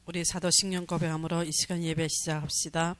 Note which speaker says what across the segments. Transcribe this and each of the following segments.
Speaker 1: 우리 사도신경 고백함으로 이 시간 예배 시작합시다.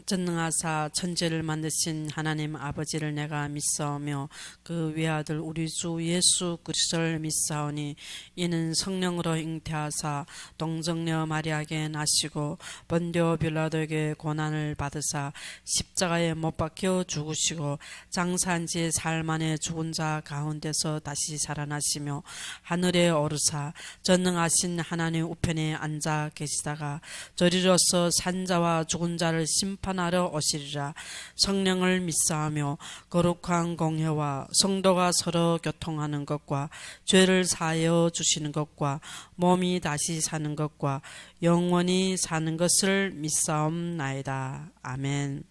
Speaker 1: 전능하사 천지를 만드신 하나님 아버지를 내가 믿사오며 그 외아들 우리 주 예수 그리스도를 믿사오니 이는 성령으로 잉태하사 동정녀 마리아에게 나시고 본디오 빌라도에게 고난을 받으사 십자가에 못 박혀 죽으시고 장사한 지 사흘 만에 죽은 자 가운데서 다시 살아나시며 하늘에 오르사 전능하신 하나님 우편에 앉아 계시다가 저리로서 산자와 죽은 자를 심판하러 오시리라. 성령을 믿사하며 거룩한 공회와 성도가 서로 교통하는 것과 죄를 사하여 주시는 것과 몸이 다시 사는 것과 영원히 사는 것을 믿사옵나이다. 아멘.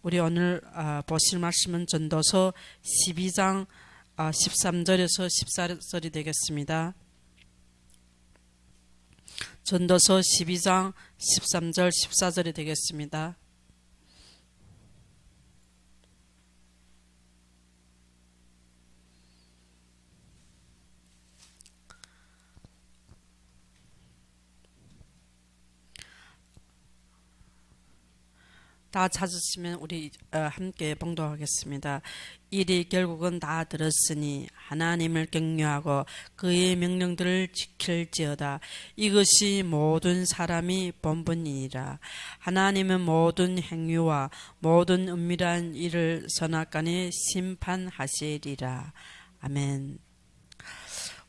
Speaker 1: 우리 오늘 보실 말씀은 전도서 12장 13절에서 14절이 되겠습니다. 전도서 12장 13절 14절이 되겠습니다. 다 찾으시면 우리 함께 봉독하겠습니다. 일이 결국은 다 들었으니 하나님을 경외하고 그의 명령들을 지킬지어다. 이것이 모든 사람이 본분이니라. 하나님은 모든 행위와 모든 은밀한 일을 선악간에 심판하시리라. 아멘.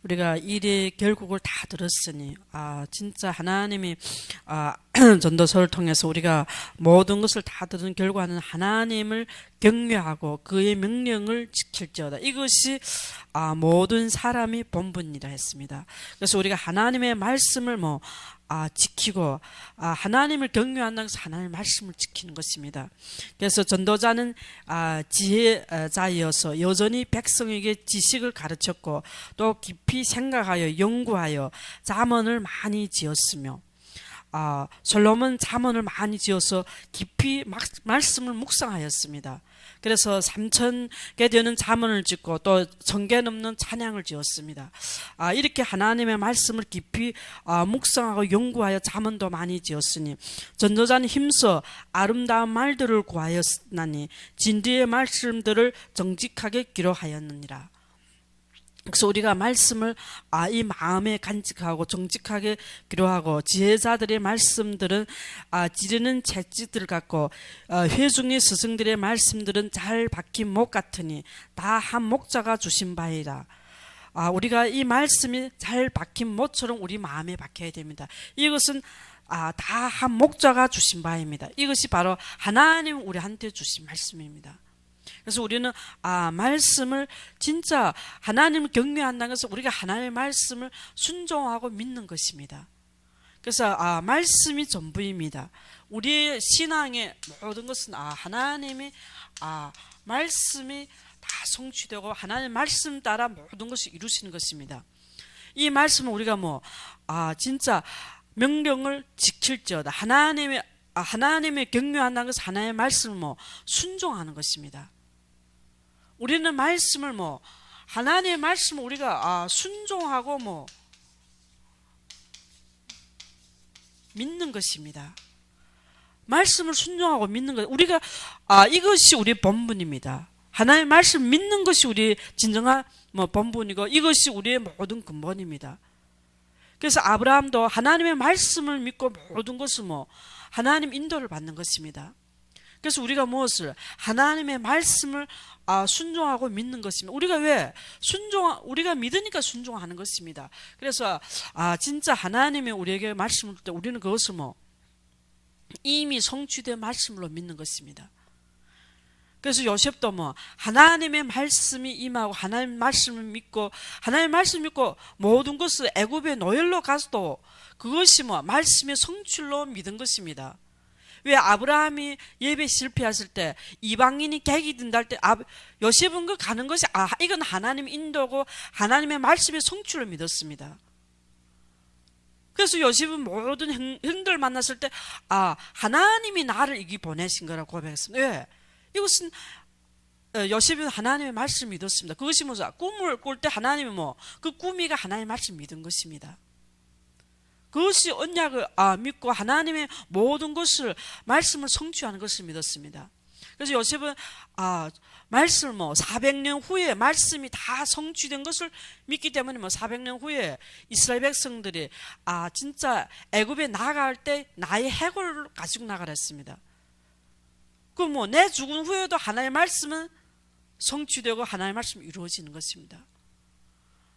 Speaker 1: 우리가 일의 결국을 다 들었으니 진짜 하나님이 전도서를 통해서 우리가 모든 것을 다 들은 결과는 하나님을 경외하고 그의 명령을 지킬지어다. 이것이 모든 사람이 본분이라 했습니다. 그래서 우리가 하나님의 말씀을 지키고 하나님을 경외한다는 것은 하나님의 말씀을 지키는 것입니다. 그래서 전도자는 지혜자이어서 여전히 백성에게 지식을 가르쳤고 또 깊이 생각하여 연구하여 잠언을 많이 지었으며 솔로몬 잠언을 많이 지어서 깊이 말씀을 묵상하였습니다. 그래서 3,000개 되는 잠언을 짓고 또 1,000개 넘는 찬양을 지었습니다. 이렇게 하나님의 말씀을 깊이 묵상하고 연구하여 잠언도 많이 지었으니 전도자는 힘써 아름다운 말들을 구하였나니 진리의 말씀들을 정직하게 기록하였느니라. 그래서 우리가 말씀을 이 마음에 간직하고 정직하게 기록하고 지혜자들의 말씀들은 지르는 채찍들 같고 회중의 스승들의 말씀들은 잘 박힌 목 같으니 다 한 목자가 주신 바이라. 우리가 이 말씀이 잘 박힌 못처럼 우리 마음에 박혀야 됩니다. 이것은 다 한 목자가 주신 바입니다. 이것이 바로 하나님 우리한테 주신 말씀입니다. 그래서 우리는 말씀을 진짜 하나님을 경외한다는 것은 우리가 하나님의 말씀을 순종하고 믿는 것입니다. 그래서 말씀이 전부입니다. 우리의 신앙의 모든 것은 하나님의 말씀이 다 성취되고 하나님의 말씀 따라 모든 것을 이루시는 것입니다. 이 말씀은 우리가 진짜 명령을 지킬지어다. 하나님의 경외한다는 것은 하나님의 말씀을 순종하는 것입니다. 우리는 말씀을 하나님의 말씀을 우리가 순종하고 믿는 것입니다. 말씀을 순종하고 믿는 것, 우리가 이것이 우리의 본분입니다. 하나님의 말씀 믿는 것이 우리의 진정한 본분이고 이것이 우리의 모든 근본입니다. 그래서 아브라함도 하나님의 말씀을 믿고 모든 것을 하나님 인도를 받는 것입니다. 그래서 우리가 무엇을 하나님의 말씀을 순종하고 믿는 것입니다. 우리가 왜 우리가 믿으니까 순종하는 것입니다. 그래서 진짜 하나님이 우리에게 말씀을 줄 때 우리는 그것을 이미 성취된 말씀으로 믿는 것입니다. 그래서 요셉도 하나님의 말씀이 임하고 하나님의 말씀을 믿고 하나님의 말씀을 믿고 모든 것을 애굽의 노예로 가서도 그것이 말씀의 성취로 믿은 것입니다. 왜 아브라함이 예배 실패했을 때 이방인이 객이 든다 할 때 요셉은 그 가는 것이 이건 하나님 인도고 하나님의 말씀의 성취를 믿었습니다. 그래서 요셉은 모든 형들 만났을 때 하나님이 나를 여기 보내신 거라고 고백했습니다. 왜? 이것은 요셉은 하나님의 말씀을 믿었습니다. 그것이 꿈을 꿀 때 하나님이 그 꿈이가 하나님의 말씀을 믿은 것입니다. 그것이 언약을 믿고 하나님의 모든 것을 말씀을 성취하는 것을 믿었습니다. 그래서 요셉은 말씀을 400년 후에 말씀이 다 성취된 것을 믿기 때문에 400년 후에 이스라엘 백성들이 진짜 애굽에 나갈 때 나의 해골을 가지고 나가라 했습니다. 내 죽은 후에도 하나님의 말씀은 성취되고 하나님의 말씀이 이루어지는 것입니다.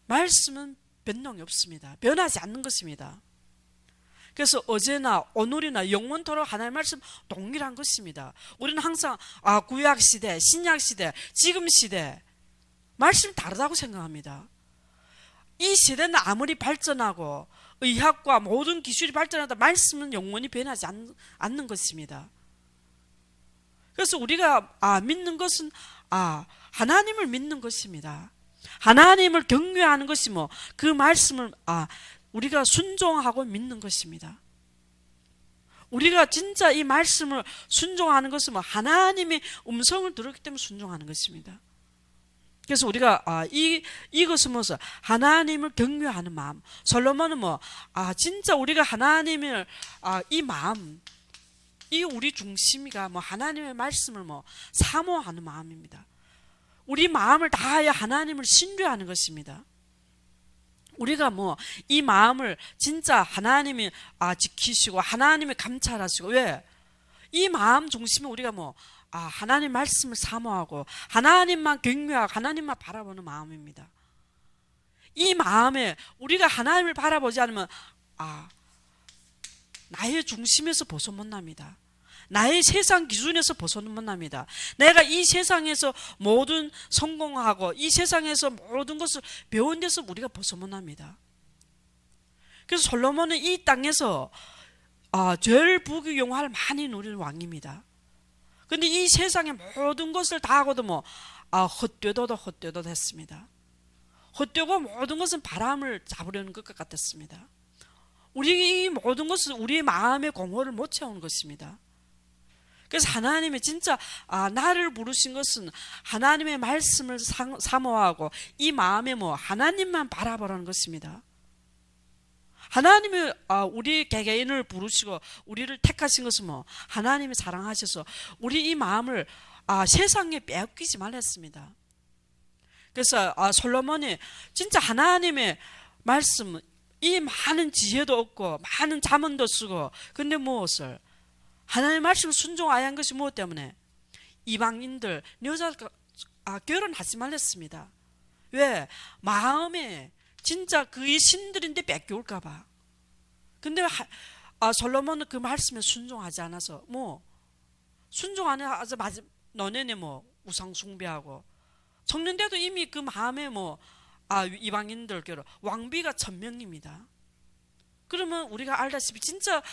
Speaker 1: 말씀은 변동이 없습니다. 변하지 않는 것입니다. 그래서 어제나 오늘이나 영원토록 하나님의 말씀 동일한 것입니다. 우리는 항상 구약시대, 신약시대, 지금 시대 말씀이 다르다고 생각합니다. 이 시대는 아무리 발전하고 의학과 모든 기술이 발전하다 말씀은 영원히 변하지 않는 것입니다. 그래서 우리가 믿는 것은 하나님을 믿는 것입니다. 하나님을 경외하는 것이 그 말씀을 우리가 순종하고 믿는 것입니다. 우리가 진짜 이 말씀을 순종하는 것은 하나님의 음성을 들었기 때문에 순종하는 것입니다. 그래서 우리가 이것은 무엇을 하나님을 경외하는 마음. 솔로몬은 진짜 우리가 하나님을 이 마음, 이 우리 중심이가 하나님의 말씀을 사모하는 마음입니다. 우리 마음을 다하여 하나님을 신뢰하는 것입니다. 우리가 이 마음을 진짜 하나님이 지키시고 하나님이 감찰하시고, 왜? 이 마음 중심에 우리가 하나님 말씀을 사모하고 하나님만 경외하고 하나님만 바라보는 마음입니다. 이 마음에 우리가 하나님을 바라보지 않으면 나의 중심에서 벗어 못 납니다. 나의 세상 기준에서 벗어 못 납니다. 내가 이 세상에서 모든 성공하고 이 세상에서 모든 것을 배운 데서 우리가 벗어 못 납니다. 그래서 솔로몬은 이 땅에서 죄를 부귀영화를 많이 누리는 왕입니다. 그런데 이 세상의 모든 것을 다 하고도 헛되도도 했습니다. 헛되고 모든 것은 바람을 잡으려는 것 같았습니다. 우리 이 모든 것은 우리의 마음의 공허를 못 채우는 것입니다. 그래서 하나님이 진짜 나를 부르신 것은 하나님의 말씀을 사모하고 이 마음에 하나님만 바라보라는 것입니다. 하나님이 우리 개개인을 부르시고 우리를 택하신 것은 하나님이 사랑하셔서 우리 이 마음을 세상에 빼앗기지 말랬습니다. 그래서 솔로몬이 진짜 하나님의 말씀, 이 많은 지혜도 얻고 많은 잠언도 쓰고, 근데 무엇을 하나님의 말씀을 순종하여 한 것이 무엇 때문에? 이방인들 여자가 결혼하지 말랬습니다. 왜? 마음에 진짜 그의 신들인데 뺏겨올까 봐. 근데 솔로몬은 그 말씀에 순종하지 않아서 순종하는 너네네 우상 숭배하고 청년대도 이미 그 마음에 이방인들 결혼 왕비가 1000명입니다. 그러면 우리가 알다시피 진짜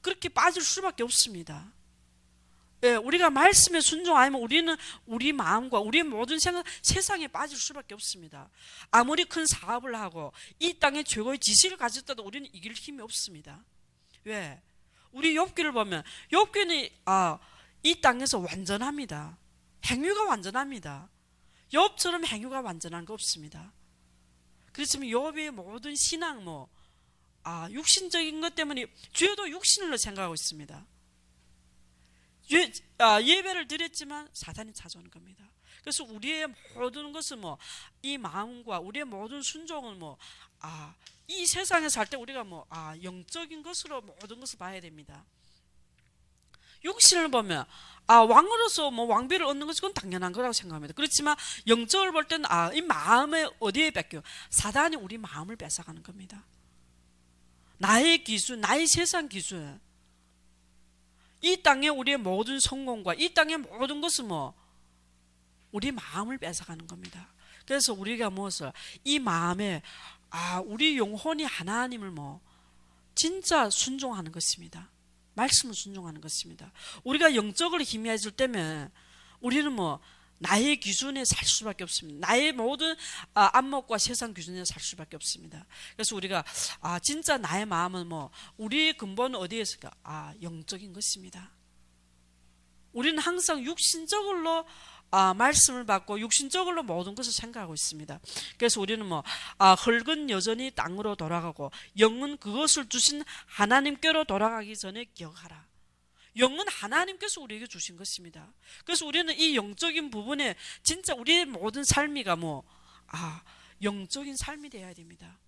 Speaker 1: 그렇게 빠질 수밖에 없습니다. 예, 우리가 말씀에 순종하면 우리는 우리 마음과 우리의 모든 생각, 세상에 빠질 수밖에 없습니다. 아무리 큰 사업을 하고 이 땅에 최고의 지식을 가졌다도 우리는 이길 힘이 없습니다. 왜? 우리 욥기를 보면 욥기는 이 땅에서 완전합니다. 행위가 완전합니다. 욥처럼 행위가 완전한 거 없습니다. 그렇지만 욥의 모든 신앙 육신적인 것 때문에 죄도 육신으로 생각하고 있습니다. 예배를 드렸지만 사탄이 찾아오는 겁니다. 그래서 우리의 모든 것은 이 마음과 우리의 모든 순종은 이 세상에 살 때 우리가 영적인 것으로 모든 것을 봐야 됩니다. 육신을 보면 왕으로서 왕비를 얻는 것은 그건 당연한 거라고 생각합니다. 그렇지만 영적을 볼 때는 이 마음에 어디에 뺏겨? 사단이 우리 마음을 뺏어가는 겁니다. 나의 기준, 나의 세상 기준, 이 땅에 우리의 모든 성공과 이 땅의 모든 것은 우리 마음을 뺏어가는 겁니다. 그래서 우리가 무엇을 이 마음에 우리 영혼이 하나님을 진짜 순종하는 것입니다. 말씀을 순종하는 것입니다. 우리가 영적으로 희미해질 때면 우리는 나의 기준에 살 수밖에 없습니다. 나의 모든 안목과 세상 기준에 살 수밖에 없습니다. 그래서 우리가 진짜 나의 마음은 우리의 근본은 어디에 있을까? 영적인 것입니다. 우리는 항상 육신적으로 말씀을 받고 육신적으로 모든 것을 생각하고 있습니다. 그래서 우리는 흙은 여전히 땅으로 돌아가고 영은 그것을 주신 하나님께로 돌아가기 전에 기억하라. 영은 하나님께서 우리에게 주신 것입니다. 그래서 우리는 이 영적인 부분에 진짜 우리의 모든 삶이가 영적인 삶이 되어야 됩니다.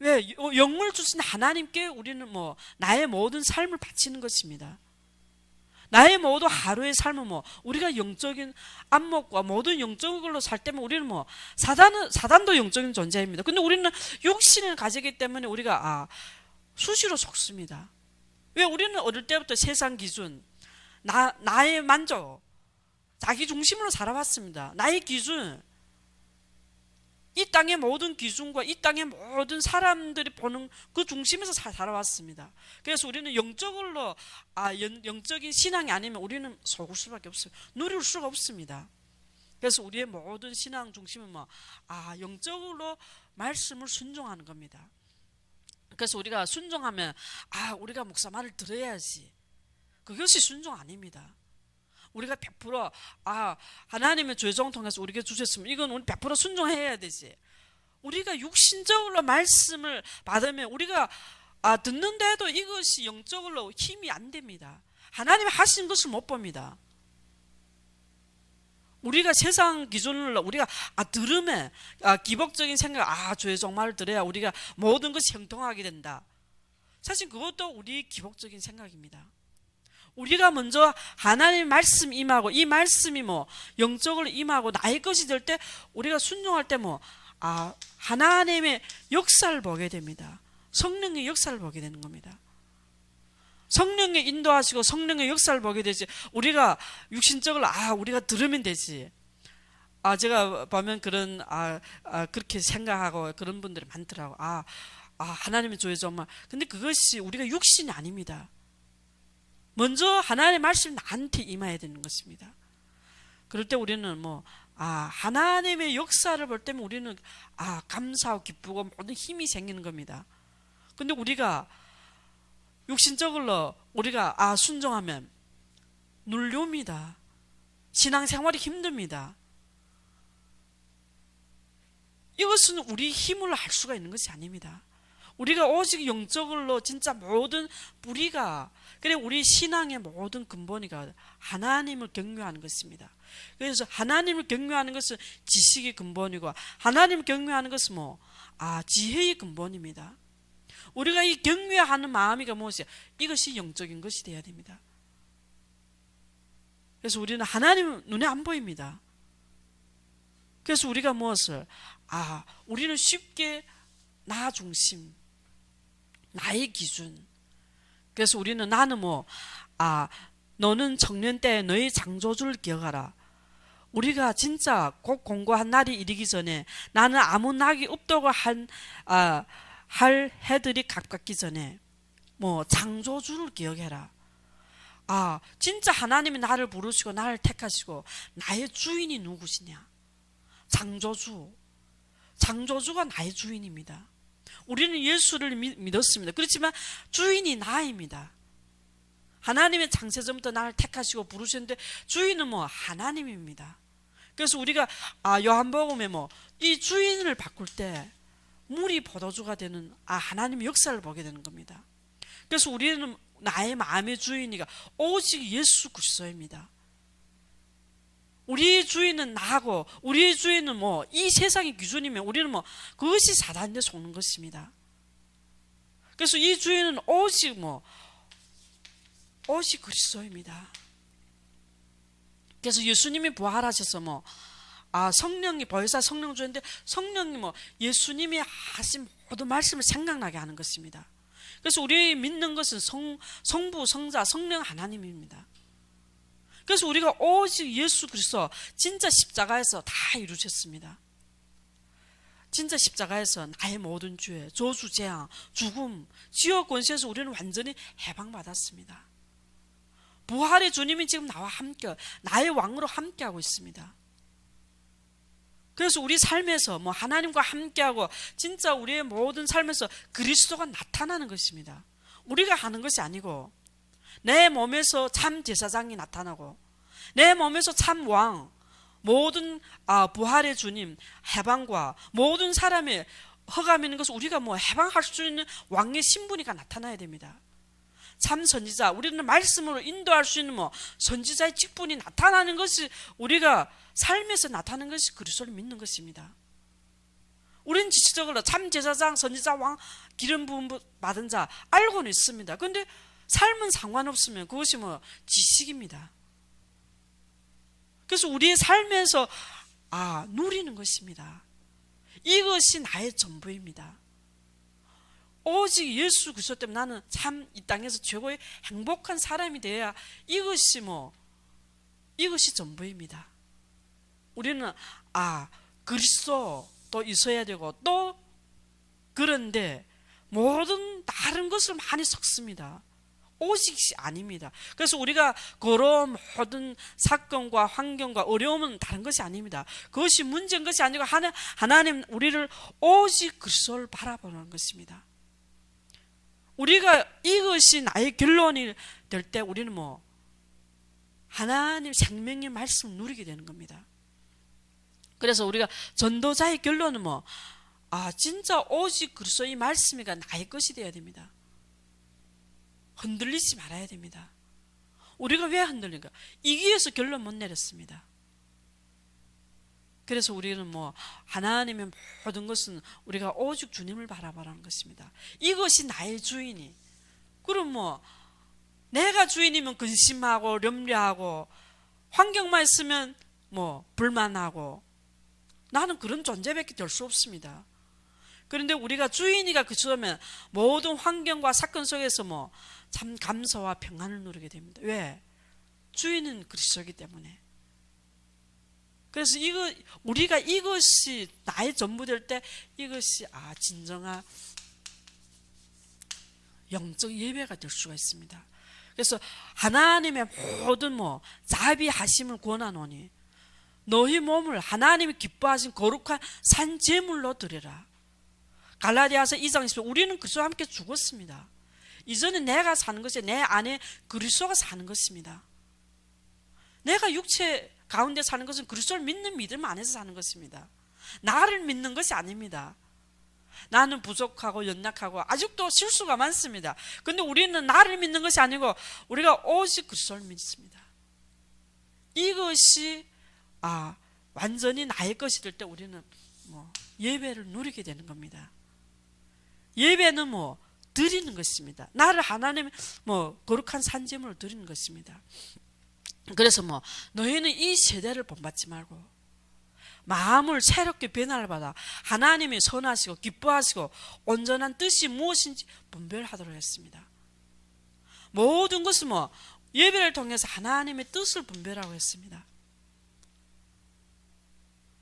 Speaker 1: 왜? 영을 주신 하나님께 우리는 나의 모든 삶을 바치는 것입니다. 나의 모든 하루의 삶은 우리가 영적인 안목과 모든 영적인 걸로 살 때면 우리는 사단도 영적인 존재입니다. 근데 우리는 육신을 가지기 때문에 우리가 수시로 속습니다. 왜? 우리는 어릴 때부터 세상 기준, 나의 만족, 자기 중심으로 살아왔습니다. 나의 기준, 이 땅의 모든 기준과 이 땅의 모든 사람들이 보는 그 중심에서 살아왔습니다. 그래서 우리는 영적으로 영적인 신앙이 아니면 우리는 속을 수밖에 없어요. 누릴 수가 없습니다. 그래서 우리의 모든 신앙 중심은 영적으로 말씀을 순종하는 겁니다. 그래서 우리가 순종하면 우리가 목사 말을 들어야지. 그것이 순종 아닙니다. 우리가 100% 하나님의 죄종 통해서 우리에게 주셨으면 이건 우리 100% 순종해야 되지. 우리가 육신적으로 말씀을 받으면 우리가 듣는데도 이것이 영적으로 힘이 안 됩니다. 하나님이 하신 것을 못 봅니다. 우리가 세상 기준으로 우리가 들으면 기복적인 생각, 죄종 말을 들어야 우리가 모든 것이 형통하게 된다. 사실 그것도 우리 기복적인 생각입니다. 우리가 먼저 하나님의 말씀 임하고 이 말씀이 영적으로 임하고 나의 것이 될 때 우리가 순종할 때 하나님의 역사를 보게 됩니다. 성령의 역사를 보게 되는 겁니다. 성령의 인도하시고 성령의 역사를 보게 되지. 우리가 육신적으로 우리가 들으면 되지. 제가 보면 그런 그렇게 생각하고 그런 분들이 많더라고. 하나님의 조회 정말. 근데 그것이 우리가 육신이 아닙니다. 먼저 하나님의 말씀이 나한테 임해야 되는 것입니다. 그럴 때 우리는 하나님의 역사를 볼 때면 우리는 감사하고 기쁘고 모든 힘이 생기는 겁니다. 근데 우리가 육신적으로 우리가 순종하면 눌려옵니다. 신앙생활이 힘듭니다. 이것은 우리 힘으로 할 수가 있는 것이 아닙니다. 우리가 오직 영적으로 진짜 모든 뿌리가, 그래 우리 신앙의 모든 근본이가 하나님을 경외하는 것입니다. 그래서 하나님을 경외하는 것은 지식의 근본이고 하나님을 경외하는 것은 지혜의 근본입니다. 우리가 이 경외하는 마음이 무엇이야? 이것이 영적인 것이 되어야 됩니다. 그래서 우리는 하나님은 눈에 안 보입니다. 그래서 우리가 무엇을? 우리는 쉽게 나 중심, 나의 기준. 그래서 우리는 나는 너는 청년 때 너의 창조주를 기억하라. 우리가 진짜 곧 공고한 날이 이르기 전에 나는 아무 낙이 없다고 할 해들이 가깝기 전에 창조주를 기억해라. 진짜 하나님이 나를 부르시고 나를 택하시고 나의 주인이 누구시냐? 창조주가 나의 주인입니다. 우리는 예수를 믿었습니다. 그렇지만 주인이 나입니다. 하나님의 창세전부터 나를 택하시고 부르셨는데 주인은 하나님입니다. 그래서 우리가 요한복음에 이 주인을 바꿀 때 물이 포도주가 되는 하나님의 역사를 보게 되는 겁니다. 그래서 우리는 나의 마음의 주인이가 오직 예수 그리스도입니다. 우리의 주인은 나고 우리의 주인은 이 세상의 기준이면 우리는 그것이 사단에 속는 것입니다. 그래서 이 주인은 오직 그리스도입니다. 그래서 예수님이 부활하셔서 성령이 벌써 성령 주인데 성령이 예수님이 하신 모든 말씀을 생각나게 하는 것입니다. 그래서 우리 믿는 것은 성부, 성자, 성령 하나님입니다. 그래서 우리가 오직 예수 그리스도 진짜 십자가에서 다 이루셨습니다. 진짜 십자가에서 나의 모든 죄, 저주, 재앙, 죽음, 지옥 권세에서 우리는 완전히 해방받았습니다. 부활의 주님이 지금 나와 함께 나의 왕으로 함께하고 있습니다. 그래서 우리 삶에서 하나님과 함께하고 진짜 우리의 모든 삶에서 그리스도가 나타나는 것입니다. 우리가 하는 것이 아니고 내 몸에서 참 제사장이 나타나고 내 몸에서 참 왕, 모든 부활의 주님, 해방과 모든 사람의 허감 있는 것을 우리가 해방할 수 있는 왕의 신분이가 나타나야 됩니다. 참 선지자, 우리는 말씀으로 인도할 수 있는 선지자의 직분이 나타나는 것이 우리가 삶에서 나타나는 것이 그리스도를 믿는 것입니다. 우리는 지식적으로 참 제사장, 선지자, 왕, 기름 부음 받은 자 알고는 있습니다. 그런데 삶은 상관없으면 그것이 지식입니다. 그래서 우리의 삶에서 누리는 것입니다. 이것이 나의 전부입니다. 오직 예수 그리스도 때문에 나는 참 이 땅에서 최고의 행복한 사람이 되어야 이것이 전부입니다. 우리는 그리스도도 있어야 되고 또 그런데 모든 다른 것을 많이 섞습니다. 오직이 아닙니다. 그래서 우리가 그런 모든 사건과 환경과 어려움은 다른 것이 아닙니다. 그것이 문제인 것이 아니고 하나님 우리를 오직 그리스도를 바라보는 것입니다. 우리가 이것이 나의 결론이 될 때 우리는 하나님 생명의 말씀을 누리게 되는 겁니다. 그래서 우리가 전도자의 결론은 진짜 오직 그리스도의 말씀이가 나의 것이 되어야 됩니다. 흔들리지 말아야 됩니다. 우리가 왜 흔들린가? 이기 위해서 결론 못 내렸습니다. 그래서 우리는 하나님의 모든 것은 우리가 오직 주님을 바라보라는 것입니다. 이것이 나의 주인이. 그럼 내가 주인이면 근심하고 염려하고 환경만 있으면 불만하고 나는 그런 존재밖에 될 수 없습니다. 그런데 우리가 주인이가 그리스도면 모든 환경과 사건 속에서 참 감사와 평안을 누리게 됩니다. 왜? 주인은 그리스도이기 때문에. 그래서 우리가 이것이 나의 전부 될 때 이것이 진정한 영적 예배가 될 수가 있습니다. 그래서 하나님의 모든 자비하심을 권하노니 너희 몸을 하나님이 기뻐하신 거룩한 산 제물로 드리라. 갈라디아서 2장 10절 우리는 그리스도와 함께 죽었습니다. 이제는 내가 사는 것이 내 안에 그리스도가 사는 것입니다. 내가 육체 가운데 사는 것은 그리스도를 믿는 믿음 안에서 사는 것입니다. 나를 믿는 것이 아닙니다. 나는 부족하고 연약하고 아직도 실수가 많습니다. 그런데 우리는 나를 믿는 것이 아니고 우리가 오직 그리스도를 믿습니다. 이것이 완전히 나의 것이 될 때 우리는 예배를 누리게 되는 겁니다. 예배는 드리는 것입니다. 나를 하나님의 거룩한 산제물로 드리는 것입니다. 그래서 너희는 이 세대를 본받지 말고 마음을 새롭게 변화를 받아 하나님이 선하시고 기뻐하시고 온전한 뜻이 무엇인지 분별하도록 했습니다. 모든 것은 예배를 통해서 하나님의 뜻을 분별하고 했습니다.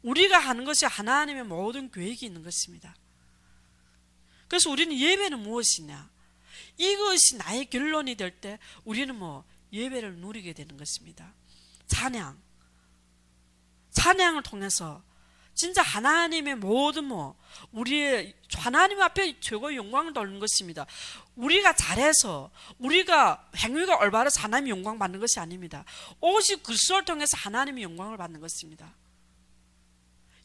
Speaker 1: 우리가 하는 것이 하나님의 모든 계획이 있는 것입니다. 그래서 우리는 예배는 무엇이냐? 이것이 나의 결론이 될 때 우리는 예배를 누리게 되는 것입니다. 찬양을 통해서 진짜 하나님의 모든 우리의 하나님 앞에 최고의 영광을 돌리는 것입니다. 우리가 잘해서 우리가 행위가 올바라서 하나님의 영광 받는 것이 아닙니다. 오직 그리스도를 통해서 하나님의 영광을 받는 것입니다.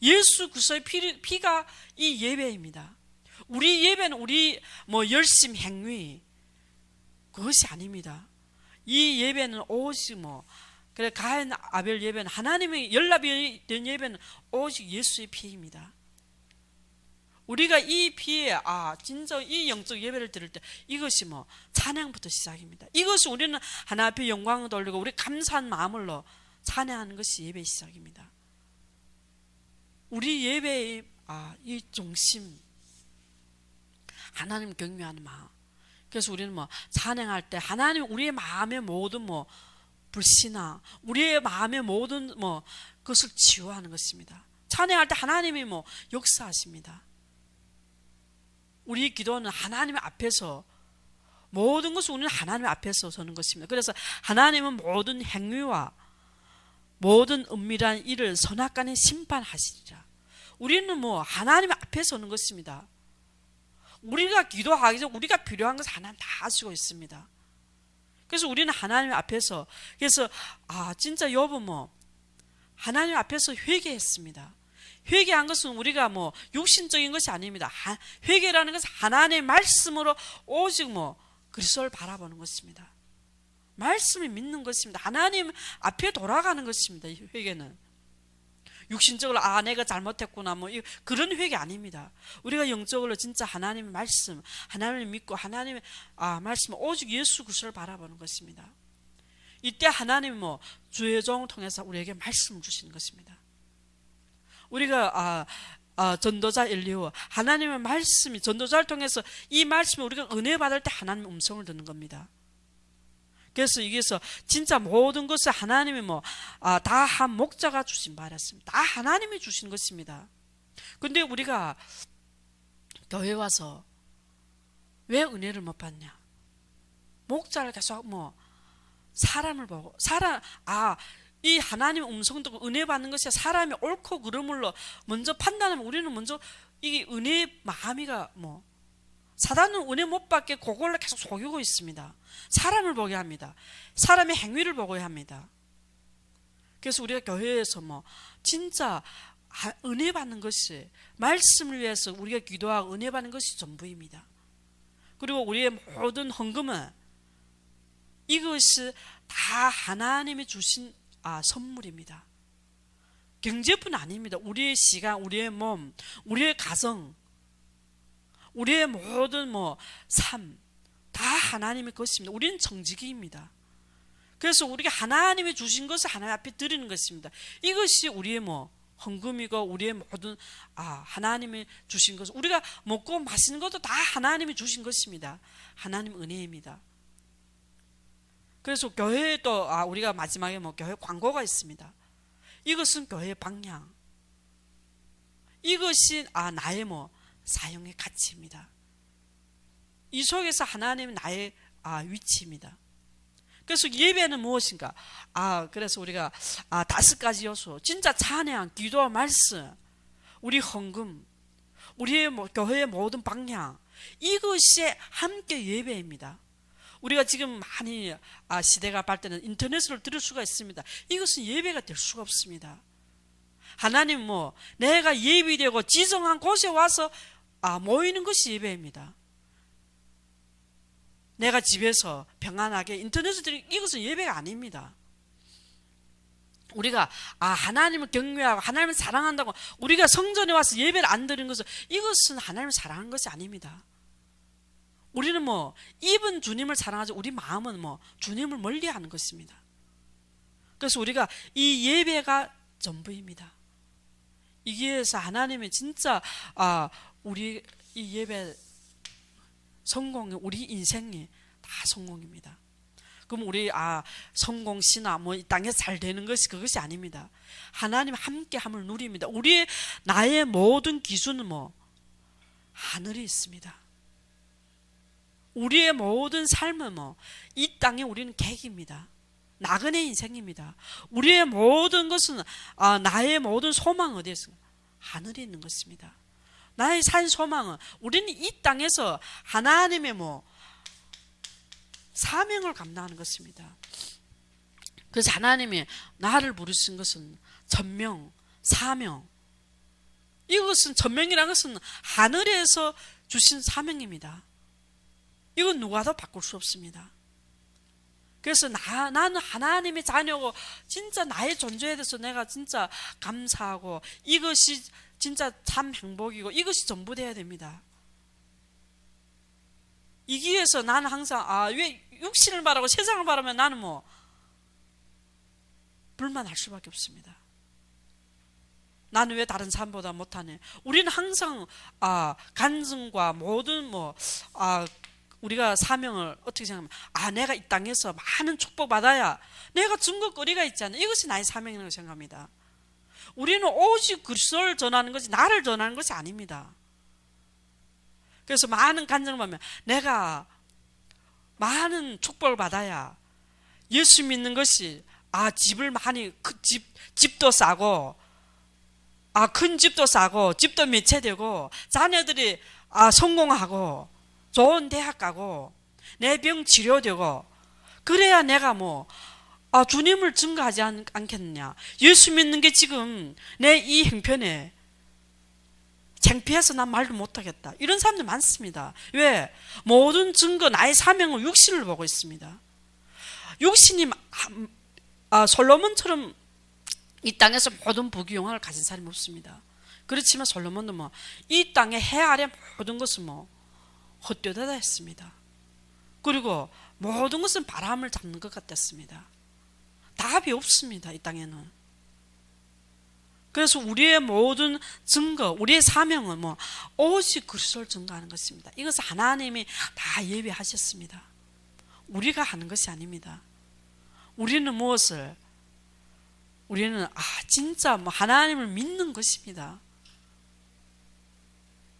Speaker 1: 예수 그리스도의 피가 이 예배입니다. 우리 예배는 우리 열심 행위 그것이 아닙니다. 이 예배는 오직 그래 가인 아벨 예배는 하나님의 연합이 된 예배는 오직 예수의 피입니다. 우리가 이 피에 진짜 이 영적 예배를 드릴 때 이것이 찬양부터 시작입니다. 이것이 우리는 하나님 앞에 영광을 돌리고 우리 감사한 마음으로 찬양하는 것이 예배의 시작입니다. 우리 예배의 이 중심 하나님 경외하는 마음. 그래서 우리는 찬양할 때 하나님 우리의 마음의 모든 불신앙, 우리의 마음의 모든 그것을 치유하는 것입니다. 찬양할 때 하나님이 역사하십니다. 우리 기도는 하나님 앞에서 모든 것을 우리는 하나님 앞에서 서는 것입니다. 그래서 하나님은 모든 행위와 모든 은밀한 일을 선악간에 심판하시리라. 우리는 하나님 앞에 서는 것입니다. 우리가 기도하기 전 우리가 필요한 것을 하나님 다 아시고 있습니다. 그래서 우리는 하나님 앞에서, 그래서 진짜 욥은 하나님 앞에서 회개했습니다. 회개한 것은 우리가 육신적인 것이 아닙니다. 회개라는 것은 하나님의 말씀으로 오직 그리스도를 바라보는 것입니다. 말씀을 믿는 것입니다. 하나님 앞에 돌아가는 것입니다. 이 회개는 육신적으로 내가 잘못했구나 그런 회개 아닙니다. 우리가 영적으로 진짜 하나님의 말씀, 하나님을 믿고 하나님의 말씀, 오직 예수 그리스도를 바라보는 것입니다. 이때 하나님은 주의 종을 통해서 우리에게 말씀을 주시는 것입니다. 우리가 전도자 엘리후, 하나님의 말씀이 전도자를 통해서 이 말씀을 우리가 은혜 받을 때 하나님의 음성을 듣는 겁니다. 그래서 여기서 진짜 모든 것을 하나님이 다 한 목자가 주신 바였습니다. 다 하나님이 주신 것입니다. 근데 우리가 교회 와서 왜 은혜를 못 받냐? 목자를 계속 사람을 보고 이 하나님의 음성 듣고 은혜 받는 것이 사람이 옳고 그름으로 먼저 판단하면 우리는 먼저 이게 은혜 마음이가 사단은 은혜 못 받게 그걸로 계속 속이고 있습니다. 사람을 보게 합니다. 사람의 행위를 보게 합니다. 그래서 우리가 교회에서 진짜 은혜 받는 것이, 말씀을 위해서 우리가 기도하고 은혜 받는 것이 전부입니다. 그리고 우리의 모든 헌금은 이것이 다 하나님이 주신 선물입니다. 경제뿐 아닙니다. 우리의 시간, 우리의 몸, 우리의 가정, 우리의 모든 삶 다 하나님의 것입니다. 우리는 정직이입니다. 그래서 우리가 하나님이 주신 것을 하나님 앞에 드리는 것입니다. 이것이 우리의 헌금이고 우리의 모든 하나님이 주신 것, 우리가 먹고 마시는 것도 다 하나님이 주신 것입니다. 하나님 은혜입니다. 그래서 교회에 또 우리가 마지막에 교회 광고가 있습니다. 이것은 교회의 방향, 이것이 나의 사용의 가치입니다. 이 속에서 하나님은 나의 위치입니다. 그래서 예배는 무엇인가? 그래서 우리가 5가지 요소, 진짜 찬양, 기도와 말씀, 우리 헌금, 우리의 교회의 모든 방향, 이것이 함께 예배입니다. 우리가 지금 많이 시대가 발달된 인터넷으로 들을 수가 있습니다. 이것은 예배가 될 수가 없습니다. 하나님 내가 예비되고 지정한 곳에 와서 모이는 것이 예배입니다. 내가 집에서 평안하게 인터넷을 드리는 이것은 예배가 아닙니다. 우리가 하나님을 경외하고 하나님을 사랑한다고 우리가 성전에 와서 예배를 안 드리는 것은 이것은 하나님을 사랑하는 것이 아닙니다. 우리는 입은 주님을 사랑하지 우리 마음은 주님을 멀리하는 것입니다. 그래서 우리가 이 예배가 전부입니다. 이기에서 하나님이 진짜 우리 이 예배 성공이, 우리 인생이 다 성공입니다. 그럼 우리 성공시나 이 땅에서 잘 되는 것이 그것이 아닙니다. 하나님 함께함을 누립니다. 우리의 나의 모든 기준은 하늘에 있습니다. 우리의 모든 삶은 이 땅에 우리는 객입니다. 나그네 인생입니다. 우리의 모든 것은 나의 모든 소망은 어디에 있습니까? 하늘에 있는 것입니다. 나의 산 소망은 우리는 이 땅에서 하나님의 사명을 감당하는 것입니다. 그래서 하나님이 나를 부르신 것은 전명, 사명. 이것은 전명이라는 것은 하늘에서 주신 사명입니다. 이건 누가도 바꿀 수 없습니다. 그래서 나는 하나님의 자녀고 진짜 나의 존재에 대해서 내가 진짜 감사하고 이것이 진짜 참 행복이고 이것이 전부 되어야 됩니다. 이기에서 나는 항상 왜 육신을 바라고 세상을 바라면 나는 불만할 수밖에 없습니다. 나는 왜 다른 사람보다 못하네. 우리는 항상 간증과 모든 우리가 사명을 어떻게 생각하면 내가 이 땅에서 많은 축복받아야 내가 증거거리가 있잖아요. 이것이 나의 사명이라고 생각합니다. 우리는 오직 그리스도를 전하는 것이 나를 전하는 것이 아닙니다. 그래서 많은 간증을 보면 내가 많은 축복을 받아야 예수 믿는 것이 집을 많이 집도 싸고 큰 집도 싸고 집도 몇 채 되고 자녀들이 성공하고 좋은 대학 가고 내 병 치료되고 그래야 내가 뭐 주님을 증거하지 않겠느냐. 예수 믿는 게 지금 내 이 형편에 창피해서 난 말도 못하겠다. 이런 사람들 많습니다. 왜? 모든 증거, 나의 사명은 육신을 보고 있습니다. 육신이 솔로몬처럼 이 땅에서 모든 부귀영화를 가진 사람이 없습니다. 그렇지만 솔로몬도 뭐 이 땅의 해 아래 모든 것은 뭐 헛되다 했습니다. 그리고 모든 것은 바람을 잡는 것 같았습니다. 답이 없습니다. 이 땅에는. 그래서 우리의 모든 증거, 우리의 사명은 뭐 오직 그리스도를 증거하는 것입니다. 이것은 하나님이 다 예비하셨습니다. 우리가 하는 것이 아닙니다. 우리는 무엇을? 우리는 진짜 뭐 하나님을 믿는 것입니다.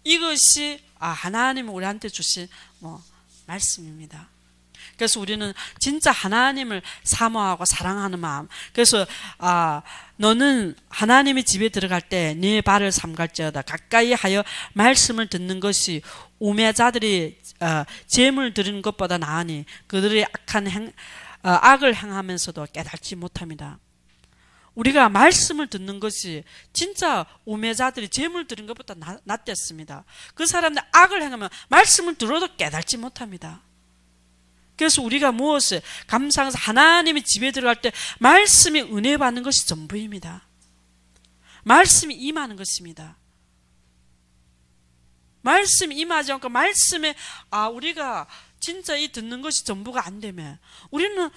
Speaker 1: 이것이 하나님이 우리한테 주신 뭐 말씀입니다. 그래서 우리는 진짜 하나님을 사모하고 사랑하는 마음. 그래서 너는 하나님의 집에 들어갈 때 네 발을 삼갈지어다. 가까이 하여 말씀을 듣는 것이 우매자들이 재물 드리는 것보다 나으니 그들의 악을 행하면서도 깨닫지 못합니다. 우리가 말씀을 듣는 것이 진짜 우매자들이 재물 드리는 것보다 낫댔습니다. 그 사람들 악을 행하면 말씀을 들어도 깨닫지 못합니다. 그래서 우리가 무엇을 감사해서 하나님의 집에 들어갈 때 말씀이 은혜 받는 것이 전부입니다. 말씀이 임하는 것입니다. 말씀이 임하지 않고 말씀에 우리가 진짜 이 듣는 것이 전부가 안 되면 우리는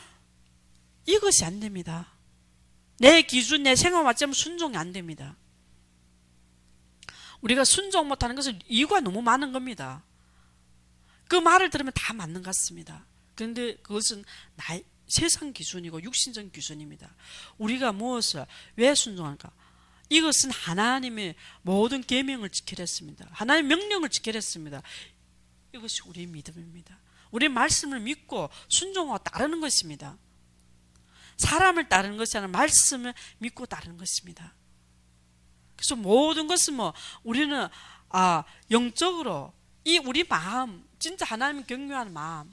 Speaker 1: 이것이 안 됩니다. 내 기준, 내 생각 맞자면 순종이 안 됩니다. 우리가 순종 못하는 것은 이유가 너무 많은 겁니다. 그 말을 들으면 다 맞는 것 같습니다. 그런데 그것은 세상 기준이고 육신적 기준입니다. 우리가 무엇을 왜 순종할까? 이것은 하나님의 모든 계명을 지키려 했습니다. 하나님의 명령을 지키려 했습니다. 이것이 우리의 믿음입니다. 우리의 말씀을 믿고 순종하고 따르는 것입니다. 사람을 따르는 것이 아니라 말씀을 믿고 따르는 것입니다. 그래서 모든 것은 뭐 우리는 영적으로 이 우리 마음, 진짜 하나님 경외하는 마음,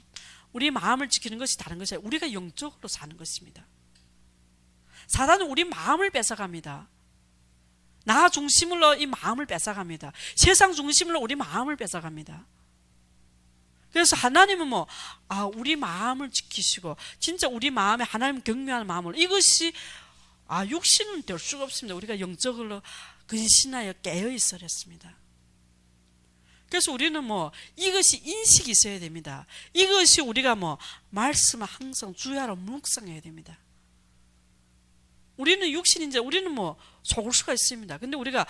Speaker 1: 우리 마음을 지키는 것이 다른 것이 아니라 우리가 영적으로 사는 것입니다. 사단은 우리 마음을 뺏어갑니다. 나 중심으로 이 마음을 뺏어갑니다. 세상 중심으로 우리 마음을 뺏어갑니다. 그래서 하나님은 뭐 우리 마음을 지키시고 진짜 우리 마음에 하나님 경외하는 마음을, 이것이 육신은 될 수가 없습니다. 우리가 영적으로 근신하여 깨어 있어야 했습니다. 그래서 우리는 뭐 이것이 인식이 있어야 됩니다. 이것이 우리가 뭐 말씀을 항상 주야로 묵상해야 됩니다. 우리는 육신인지 우리는 뭐 속을 수가 있습니다. 근데 우리가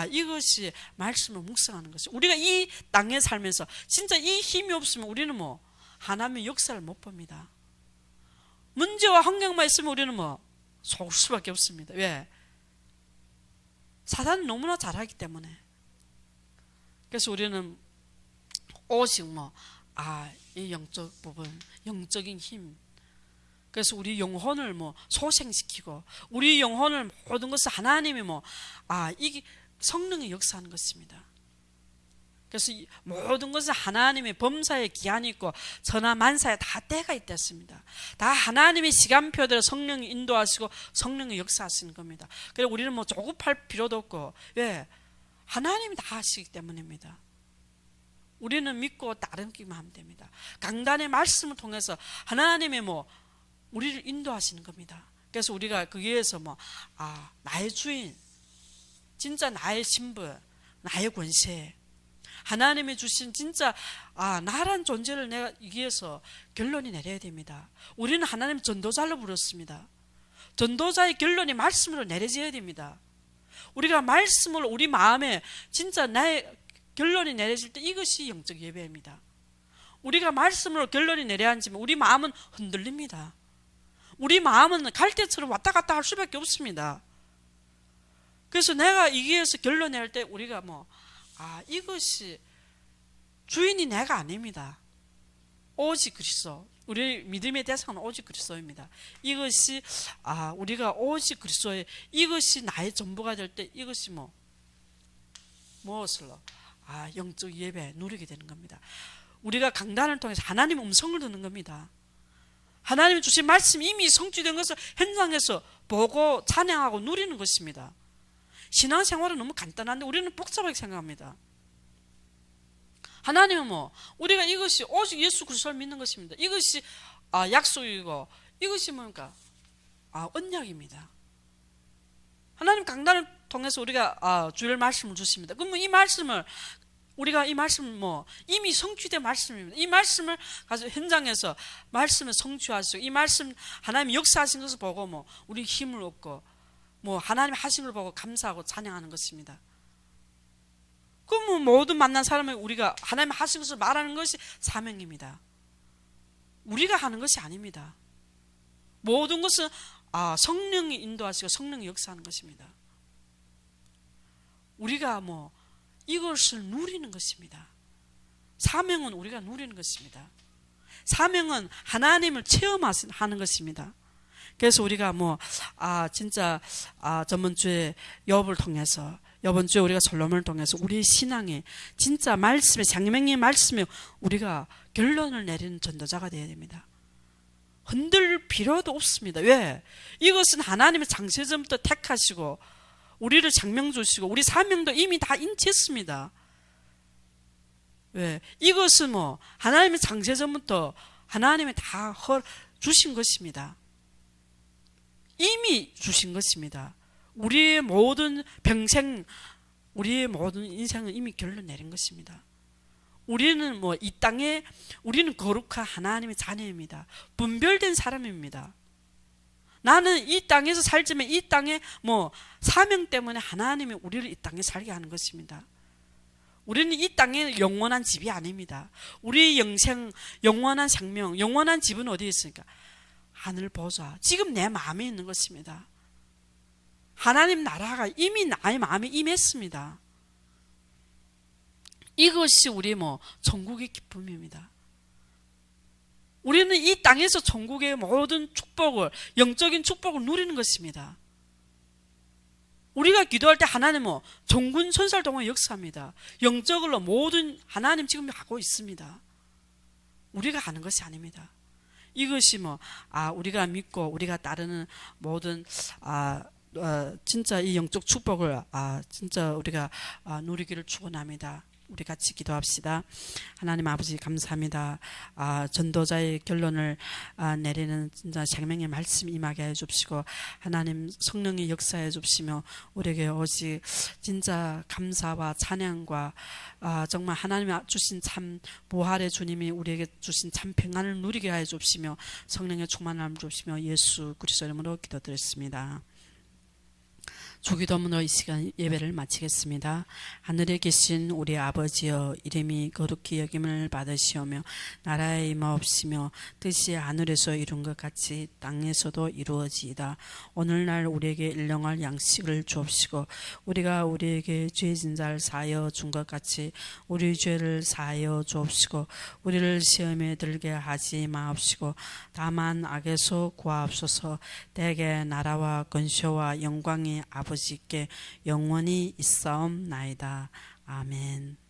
Speaker 1: 이것이 말씀을 묵상하는 것이, 우리가 이 땅에 살면서 진짜 이 힘이 없으면 우리는 뭐 하나님의 역사를 못 봅니다. 문제와 환경만 있으면 우리는 뭐 속을 수밖에 없습니다. 왜? 사단은 너무나 잘하기 때문에. 그래서 우리는 오직 이 영적 부분, 영적인 힘. 그래서 우리 영혼을 소생시키고 우리 영혼을 모든 것을 하나님이 이게 성령의 역사하는 것입니다. 그래서 모든 것은 하나님의 범사에 기한이 있고 천하 만사에 다 때가 있댔습니다. 다 하나님의 시간표대로 성령이 인도하시고 성령의 역사하시는 겁니다. 그래서 우리는 조급할 필요도 없고, 왜? 하나님이 다 하시기 때문입니다. 우리는 믿고 따르기만 하면 됩니다. 강단의 말씀을 통해서 하나님의 우리를 인도하시는 겁니다. 그래서 우리가 거기에서 나의 주인, 진짜 나의 신분, 나의 권세, 하나님이 주신 진짜 나란 존재를 내가 여기에서 결론이 내려야 됩니다. 우리는 하나님 전도자로 부르습니다. 전도자의 결론이 말씀으로 내려져야 됩니다. 우리가 말씀을 우리 마음에 진짜 나의 결론이 내려질 때 이것이 영적 예배입니다. 우리가 말씀으로 결론이 내려야 하지만 우리 마음은 흔들립니다. 우리 마음은 갈대처럼 왔다 갔다 할 수밖에 없습니다. 그래서 내가 여기에서 결론 낼 때 우리가 이것이 주인이 내가 아닙니다. 오직 그리스도. 우리 믿음의 대상은 오직 그리스도입니다. 이것이 우리가 오직 그리스도의 이것이 나의 전부가 될 때 이것이 무엇을로? 영적 예배 누리게 되는 겁니다. 우리가 강단을 통해서 하나님의 음성을 듣는 겁니다. 하나님이 주신 말씀이 이미 성취된 것을 현장에서 보고 찬양하고 누리는 것입니다. 신앙생활은 너무 간단한데 우리는 복잡하게 생각합니다. 하나님은 우리가 이것이 오직 예수 그리스도를 믿는 것입니다. 이것이 약속이고 이것이 뭡니까? 언약입니다. 하나님 강단을 통해서 우리가 주일 말씀을 주십니다. 그러면 이 말씀을 우리가 이 말씀은 이미 성취된 말씀입니다. 이 말씀을 가지고 현장에서 말씀을 성취하시고 이 말씀 하나님이 역사하신 것을 보고 우리 힘을 얻고 하나님 하신 걸 보고 감사하고 찬양하는 것입니다. 그럼 모든 만난 사람에게 우리가 하나님 하신 것을 말하는 것이 사명입니다. 우리가 하는 것이 아닙니다. 모든 것은 성령이 인도하시고 성령이 역사하는 것입니다. 우리가 이것을 누리는 것입니다. 사명은 우리가 누리는 것입니다. 사명은 하나님을 체험하는 것입니다. 그래서 우리가 진짜 저번 주에 욥을 통해서 이번 주에 우리가 솔로몬을 통해서 우리의 신앙에 진짜 말씀에 생명의 말씀에 우리가 결론을 내리는 전도자가 되어야 됩니다. 흔들 필요도 없습니다. 왜? 이것은 하나님의 창세전부터 택하시고 우리를 장명 주시고 우리 사명도 이미 다 인치했습니다. 왜? 이것은 하나님의 창세전부터 하나님이 다 주신 것입니다. 이미 주신 것입니다. 우리의 모든 평생, 우리의 모든 인생은 이미 결론 내린 것입니다. 우리는 이 땅에 우리는 거룩한 하나님의 자녀입니다. 분별된 사람입니다. 나는 이 땅에서 살지만 이 땅에 사명 때문에 하나님이 우리를 이 땅에 살게 하는 것입니다. 우리는 이 땅에 영원한 집이 아닙니다. 우리의 영생, 영원한 생명, 영원한 집은 어디에 있습니까? 하늘 보좌, 지금 내 마음에 있는 것입니다. 하나님 나라가 이미 나의 마음에 임했습니다. 이것이 우리 천국의 기쁨입니다. 우리는 이 땅에서 천국의 모든 축복을, 영적인 축복을 누리는 것입니다. 우리가 기도할 때 하나님은 종군 천살동안 역사합니다. 영적으로 모든 하나님 지금 하고 있습니다. 우리가 하는 것이 아닙니다. 이것이 우리가 믿고 우리가 따르는 모든 진짜 이 영적 축복을 진짜 우리가 누리기를 축원합니다. 우리 같이 기도합시다. 하나님 아버지 감사합니다. 전도자의 결론을 내리는 진짜 생명의 말씀 임하게 해 주시고 하나님 성령의 역사해 주시며 우리에게 오직 진짜 감사와 찬양과 정말 하나님이 주신 참 부활의 주님이 우리에게 주신 참 평안을 누리게 해 주시며 성령의 충만함을 주시며 예수 그리스도 이름으로 기도드렸습니다. 주기도문으로 이 시간 예배를 마치겠습니다. 하늘에 계신 우리 아버지여, 이름이 거룩히 여김을 받으시오며 나라의 임하옵시며 뜻이 하늘에서 이룬 것 같이 땅에서도 이루어지이다. 오늘날 우리에게 일용할 양식을 주옵시고 우리가 우리에게 죄진 자를 사하여 준 것 같이 우리 죄를 사하여 주옵시고 우리를 시험에 들게 하지 마옵시고 다만 악에서 구하옵소서. 대개 나라와 권세와 영광이 아버지께 영원히 있사옵나이다. 아멘.